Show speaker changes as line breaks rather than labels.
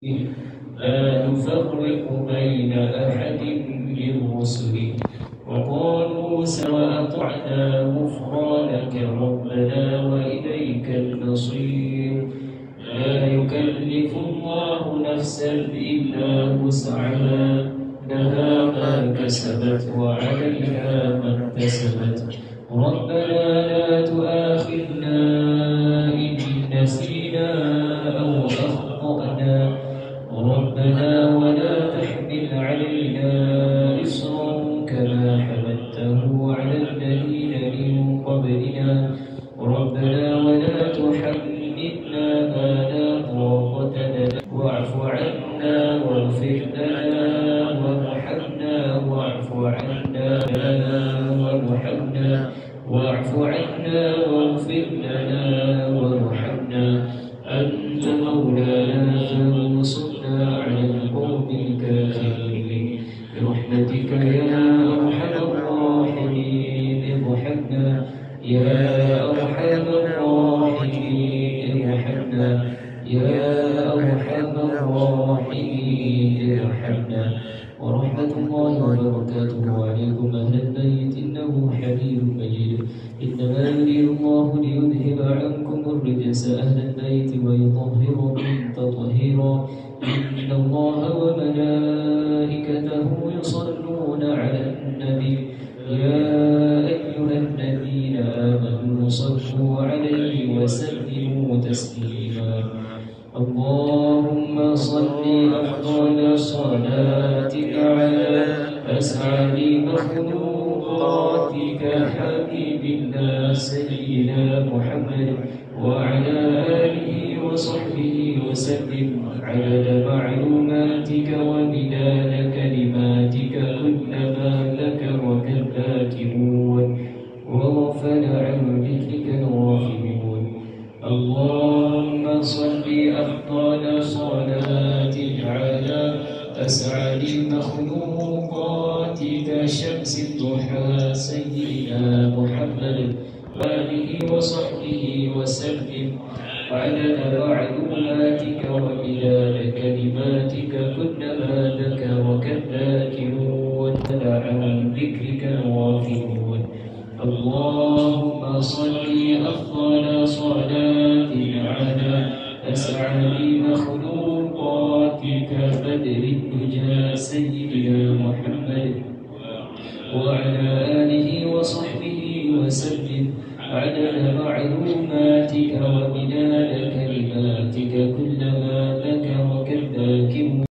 لا نفرق بين أحد من رسله وقالوا سواء غفرانك ربنا وإليك المصير. لا يكلف الله نفسا إلا وسعها، لها ما كسبت وعليها ما اكتسبت. ربنا لا تؤاخذنا إن نسينا أو أخطأنا، ربنا ولا تحمل علينا إصرا كما حملته على الذين من قبلنا، ربنا ولا تحملنا ما لا طاقة لنا واعف عنا واغفر لنا وارحمنا واعف عنا وارحمنا واعف عنا واغفر لنا وارحمنا، أنت مولانا فانصرنا على القوم الكافرين برحمتك يا أرحم الراحمين. ارحمنا يا أرحم الراحمين، ارحمنا يا أرحم الراحمين، ارحمنا. ورحمة الله وبركاته عليكم أهل البيت إنه حميد مجيد. إنما يريد الله ليذهب عنكم الرجس أهل البيت ويطهركم تطهيرا. إن الله وملائكته يصلون على النبي يا أيها الذين آمنوا صلوا عليه وسلموا تسليما. اللهم صل أفضل صلاتك على أسعد مخلوقاتك حبيب الله سيدنا محمد وعلى آله وصحبه وسلم عدد معلوماتك ومداد كلماتك كلما ذكرك الذاكرون وغفل عن ذكرك الغافلون. اللهم صل أفضل صلاتك على أسعد مخلوقاتك شمس الضحى سيدنا محمد وآله وصحبه وسلم عدد معلوماتك ومداد كلماتك كلما ذكرك الذاكرون عن ذكرك الغافلون. اللهم صل أفضل صلاتك على أسعد مخلوقاتك بدر الدجى سيدنا محمد وعلى آله وصحبه وسلم عدد معلوماتك ومداد كلماتك كلما ذكرك الذاكرون.